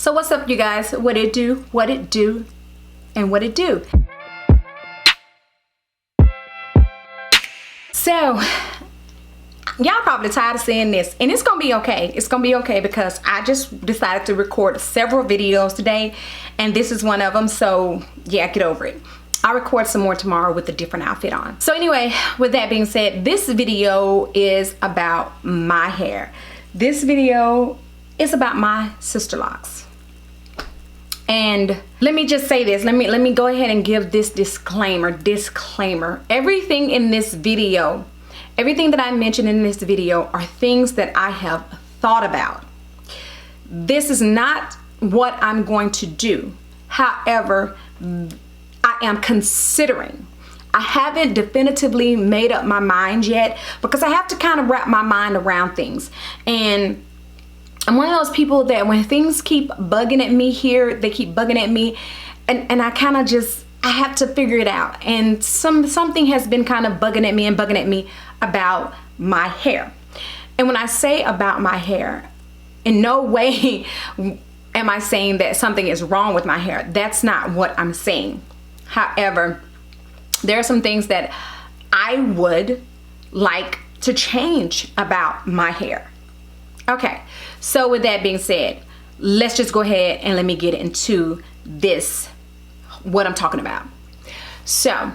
So what's up, you guys? What it do, and what it do. So y'all probably tired of seeing this, and it's gonna be okay. It's gonna be okay because I just decided to record several videos today, and this is one of them. So yeah, get over it. I'll record some more tomorrow with a different outfit on. So anyway, with that being said, this video is about my hair. This video is about my Sisterlocks. And let me just say this, let me go ahead and give this disclaimer. Everything in this video, everything that I mentioned in this video are things that I have thought about. This is not what I'm going to do. However, I am considering. I haven't definitively made up my mind yet because I have to kind of wrap my mind around things. And I'm one of those people that when things keep bugging at me here, they keep bugging at me, and I kind of just, I have to figure it out. And something has been kind of bugging at me about my hair. And when I say about my hair, in no way am I saying that something is wrong with my hair. That's not what I'm saying. However, there are some things that I would like to change about my hair. Okay, so with that being said, let's just go ahead and let me get into this, what I'm talking about. So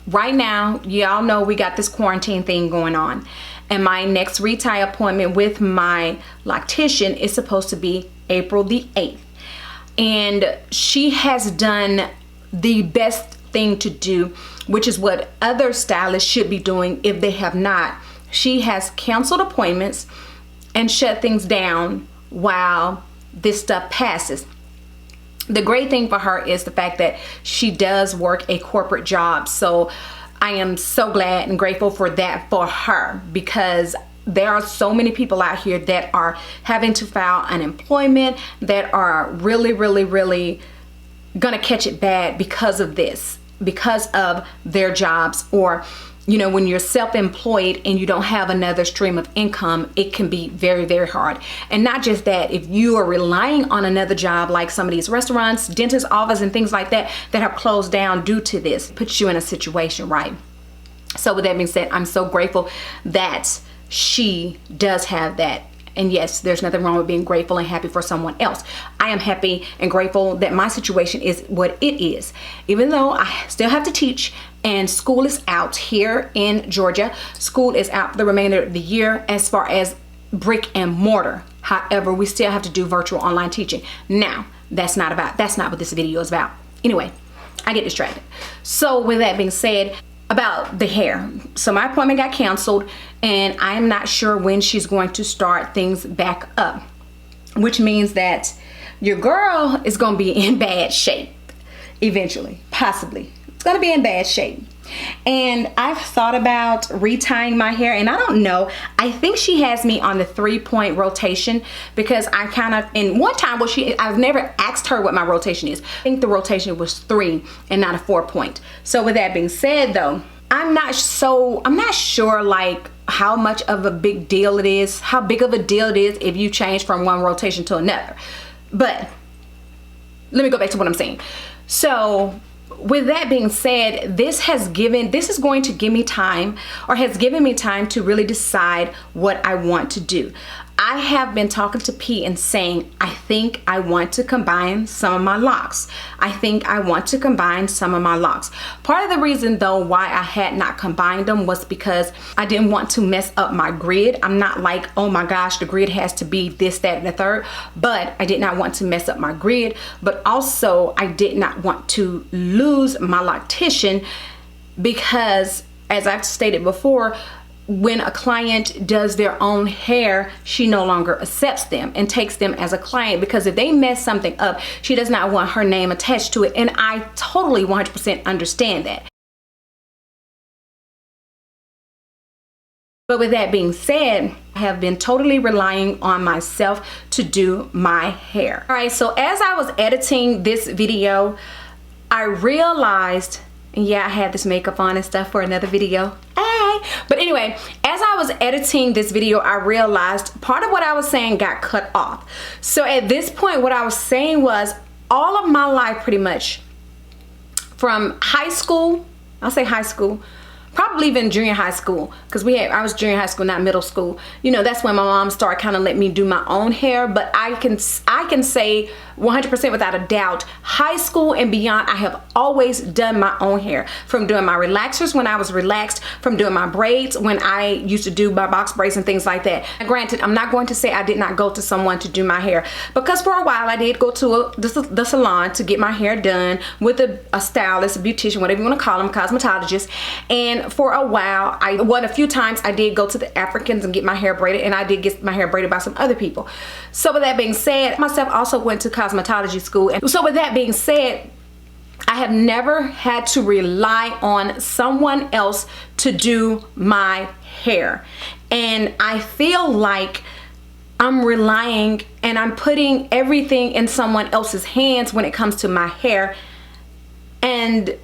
right now, y'all know we got this quarantine thing going on, and my next retie appointment with my loctician is supposed to be April the 8th. And she has done the best thing to do, which is what other stylists should be doing if they have not. She has canceled appointments and shut things down while this stuff passes. The great thing for her is the fact that she does work a corporate job. So I am so glad and grateful for that for her, because there are so many people out here that are having to file unemployment, that are really gonna catch it bad because of this, because of their jobs. Or you know, when you're self-employed and you don't have another stream of income, it can be very hard. And not just that, if you are relying on another job, like some of these restaurants, dentist office, and things like that have closed down due to this, puts you in a situation, right? So with that being said, I'm so grateful that she does have that. And yes, there's nothing wrong with being grateful and happy for someone else. I am happy and grateful that my situation is what it is. Even though I still have to teach and school is out here in Georgia. School is out for the remainder of the year as far as brick and mortar. However, we still have to do virtual online teaching. Now, that's not what this video is about. Anyway, I get distracted. So with that being said, about the hair. So my appointment got canceled, and I'm not sure when she's going to start things back up, which means that your girl is going to be in bad shape eventually, possibly. It's going to be in bad shape. And I've thought about retying my hair, and I don't know, I think she has me on the 3-point rotation, because I kind of, and one time, I've never asked her what my rotation is. I think the rotation was 3 and not a 4-point. So with that being said though, I'm not sure like how much of a big deal it is, how big of a deal it is if you change from one rotation to another. But let me go back to what I'm saying. So with that being said, this is going to give me time, or has given me time to really decide what I want to do. I have been talking to P and saying, I think I want to combine some of my locks. Part of the reason though why I had not combined them was because I didn't want to mess up my grid. I'm not like, oh my gosh, the grid has to be this, that, and the third. But I did not want to mess up my grid. But also I did not want to lose my loctician, because as I've stated before, when a client does their own hair, she no longer accepts them and takes them as a client, because if they mess something up, she does not want her name attached to it. And I totally 100% understand that. But with that being said, I have been totally relying on myself to do my hair. All right, so as I was editing this video, I realized, yeah, I had this makeup on and stuff for another video. But anyway, as I was editing this video, I realized part of what I was saying got cut off. So at this point, what I was saying was all of my life, pretty much from high school, I'll say high school, probably even junior high school, because I was junior high school, not middle school. You know, that's when my mom started kind of letting me do my own hair. But I can say 100% without a doubt, high school and beyond, I have always done my own hair. From doing my relaxers when I was relaxed, from doing my braids when I used to do my box braids and things like that. And granted, I'm not going to say I did not go to someone to do my hair, because for a while I did go to the salon to get my hair done with a stylist, a beautician, whatever you want to call them, cosmetologist. And for a while, a few times I did go to the Africans and get my hair braided, and I did get my hair braided by some other people. So with that being said, myself also went to cosmetology school. And so with that being said, I have never had to rely on someone else to do my hair. And I feel like I'm relying and I'm putting everything in someone else's hands when it comes to my hair. And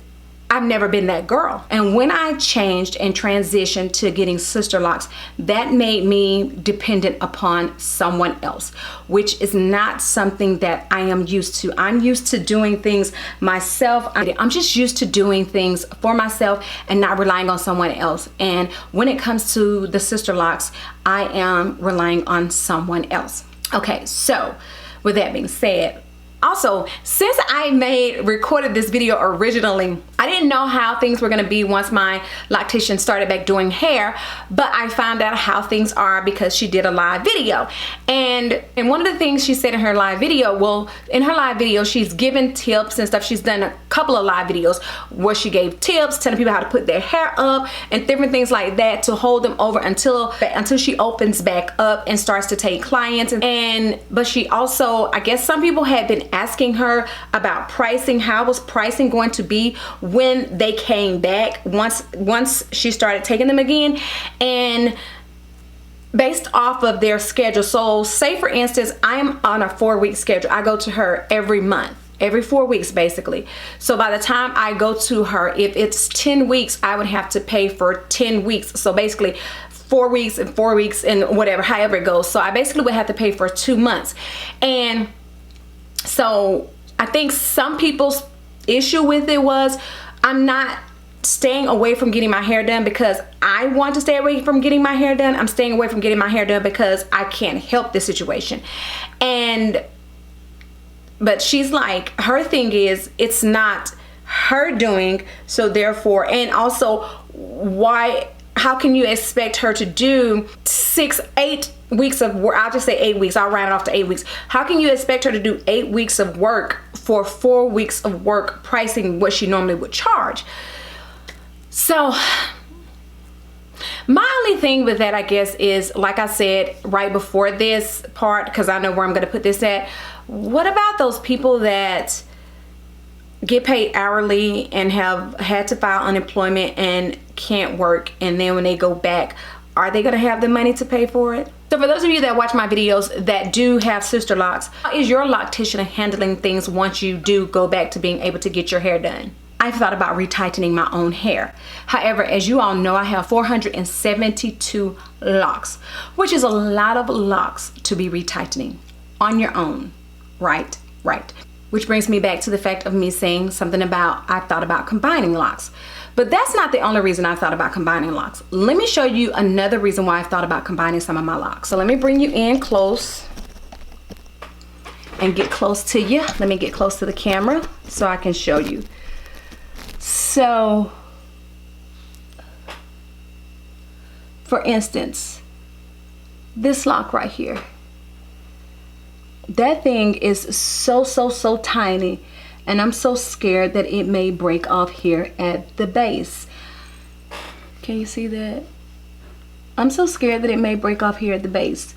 I've never been that girl. And when I changed and transitioned to getting Sisterlocks, that made me dependent upon someone else, which is not something that I am used to. I'm used to doing things myself. I'm just used to doing things for myself and not relying on someone else. And when it comes to the Sisterlocks, I am relying on someone else. Okay, so with that being said, also, since I recorded this video originally, I didn't know how things were going to be once my loctician started back doing hair, but I found out how things are because she did a live video. And one of the things she said in her live video, well, in her live video, she's given tips and stuff. She's done a couple of live videos where she gave tips, telling people how to put their hair up and different things like that to hold them over until she opens back up and starts to take clients. But she also, I guess some people had been asking her about pricing. How was pricing going to be when they came back once she started taking them again? And based off of their schedule, so say for instance, I am on a 4-week schedule. I go to her every month, every 4 weeks basically. So by the time I go to her, if it's 10 weeks, I would have to pay for 10 weeks. So basically 4 weeks and 4 weeks and whatever, however it goes. So I basically would have to pay for 2 months. And so I think some people's issue with it was I'm not staying away from getting my hair done because I want to stay away from getting my hair done. I'm staying away from getting my hair done because I can't help the situation. But she's like, her thing is it's not her doing, so therefore, and also how can you expect her to do 8 weeks of work? I'll just say 8 weeks. I'll round it off to 8 weeks. How can you expect her to do 8 weeks of work for 4 weeks of work pricing what she normally would charge? So my only thing with that, I guess, is like I said right before this part, because I know where I'm going to put this at. What about those people that get paid hourly and have had to file unemployment and can't work, and then when they go back, are they gonna have the money to pay for it? So for those of you that watch my videos that do have Sisterlocks, how is your loctician handling things once you do go back to being able to get your hair done? I've thought about retightening my own hair. However, as you all know, I have 472 locks, which is a lot of locks to be retightening on your own, right? Which brings me back to the fact of me saying something about I've thought about combining locks. But that's not the only reason I've thought about combining locks. Let me show you another reason why I've thought about combining some of my locks. So let me bring you in close and get close to you. Let me get close to the camera so I can show you. So, for instance, this lock right here. That thing is so tiny, and I'm so scared that it may break off here at the base. Can you see that? I'm so scared that it may break off here at the base,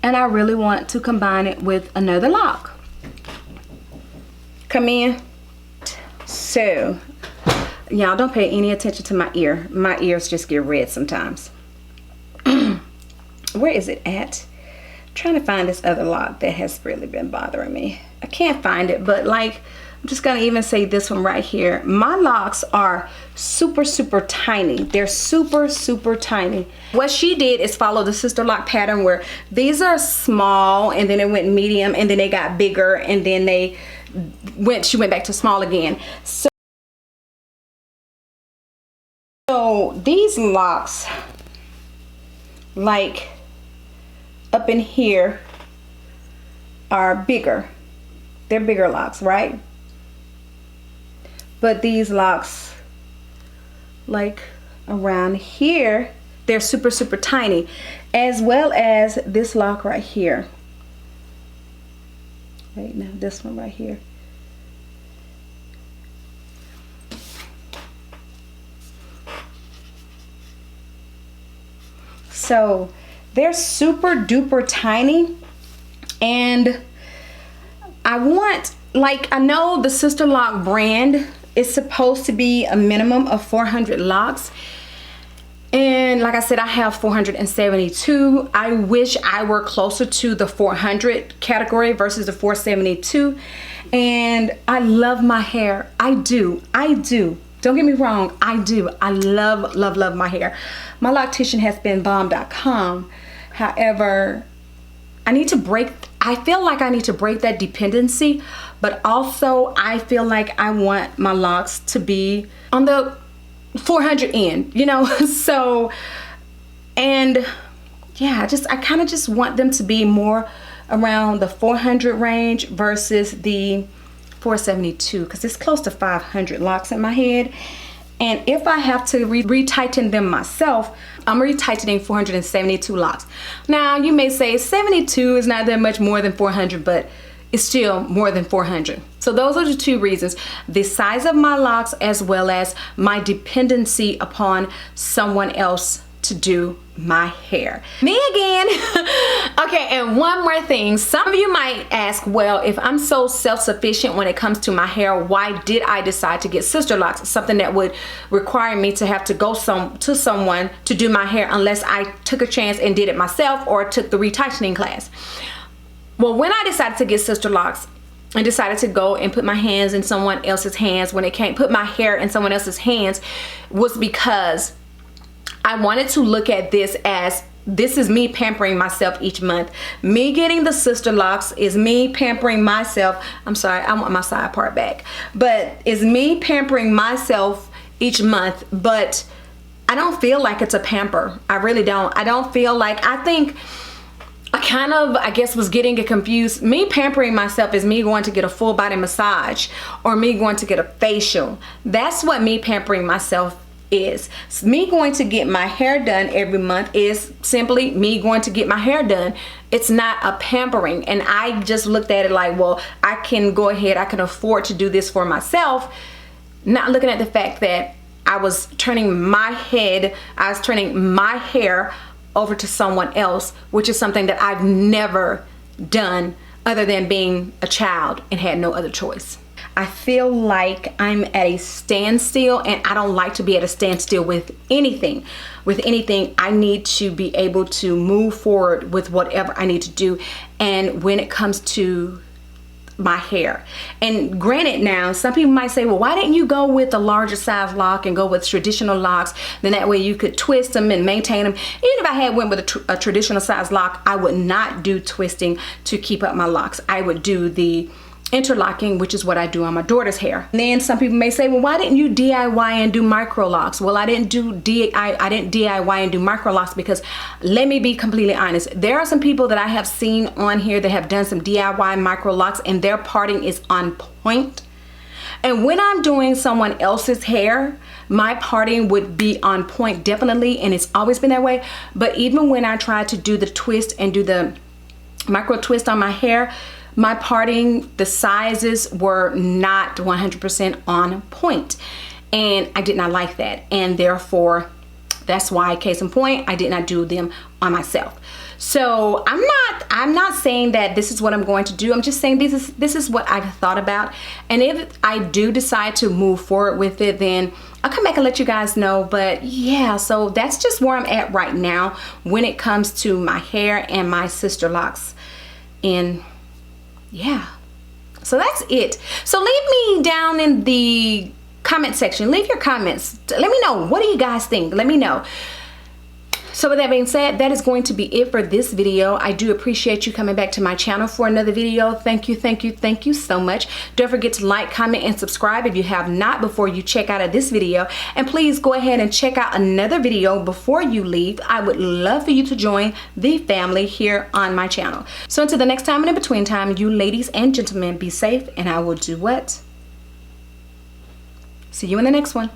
and I really want to combine it with another lock. Come in. So, y'all don't pay any attention to my ear. My ears just get red sometimes. Where is it at? Trying to find this other lock that has really been bothering me. I can't find it, but like I'm just gonna even say this one right here. My locks are super, super tiny. They're super, super tiny. What she did is follow the Sisterlock pattern where these are small and then it went medium and then they got bigger and then she went back to small again. So these locks, like up in here, are bigger. They're bigger locks, right? But these locks, like around here, they're super, super tiny, as well as this lock right here. Right now, this one right here. So they're super duper tiny, and I want, like, I know the Sisterlock brand is supposed to be a minimum of 400 locks, and like I said, I have 472. I wish I were closer to the 400 category versus the 472. And I love my hair. I do. Don't get me wrong, I do. I love, love, love my hair. My loctician has been bomb.com. However, I feel like I need to break that dependency, but also I feel like I want my locks to be on the 400 end, you know? So, and yeah, I kind of just want them to be more around the 400 range versus the 472, because it's close to 500 locks in my head. And if I have to retighten them myself, I'm retightening 472 locks. Now you may say 72 is not that much more than 400, but it's still more than 400. So those are the two reasons: the size of my locks as well as my dependency upon someone else to do my hair. Me again. Okay, and one more thing. Some of you might ask, well, if I'm so self-sufficient when it comes to my hair, why did I decide to get Sisterlocks? Something that would require me to have to go to someone to do my hair, unless I took a chance and did it myself or took the retightening class. Well, when I decided to get Sisterlocks and decided to go and put my hands in someone else's hands, when it came put my hair in someone else's hands, was because I wanted to look at this as, this is me pampering myself each month. Me getting the Sisterlocks is me pampering myself. I'm sorry, I want my side part back. But it's me pampering myself each month, but I don't feel like it's a pamper. I really don't. I don't feel like, I think I guess was getting it confused. Me pampering myself is me going to get a full body massage or me going to get a facial. That's what me pampering myself is. Me going to get my hair done every month is simply me going to get my hair done. It's not a pampering. And I just looked at it like, well, I can go ahead, I can afford to do this for myself, not looking at the fact that I was turning my hair over to someone else, which is something that I've never done other than being a child and had no other choice. I feel like I'm at a standstill, and I don't like to be at a standstill with anything. With anything, I need to be able to move forward with whatever I need to do. And when it comes to my hair, and granted, now some people might say, well, why didn't you go with a larger size lock and go with traditional locks? Then that way you could twist them and maintain them. Even if I had went with a traditional size lock, I would not do twisting to keep up my locks. I would do the interlocking, which is what I do on my daughter's hair. And then some people may say, well, why didn't you DIY and do micro locks? Well, I didn't DIY and do micro locks because, let me be completely honest, there are some people that I have seen on here that have done some DIY micro locks and their parting is on point. And when I'm doing someone else's hair, my parting would be on point definitely, and it's always been that way. But even when I tried to do the twist and do the micro twist on my hair, my parting, the sizes were not 100% on point, and I did not like that, and therefore that's why, case in point, I did not do them on myself. So I'm not saying that this is what I'm going to do. I'm just saying this is what I've thought about, and if I do decide to move forward with it, then I'll come back and let you guys know. But yeah, so that's just where I'm at right now when it comes to my hair and my Sisterlocks. And yeah, So that's it. So leave me down in the comment section. Leave your comments. Let me know. What do you guys think? Let me know. So with that being said, that is going to be it for this video. I do appreciate you coming back to my channel for another video. Thank you, thank you, thank you so much. Don't forget to like, comment, and subscribe if you have not before you check out of this video. And please go ahead and check out another video before you leave. I would love for you to join the family here on my channel. So until the next time and in between time, you ladies and gentlemen, be safe, and I will do what? See you in the next one.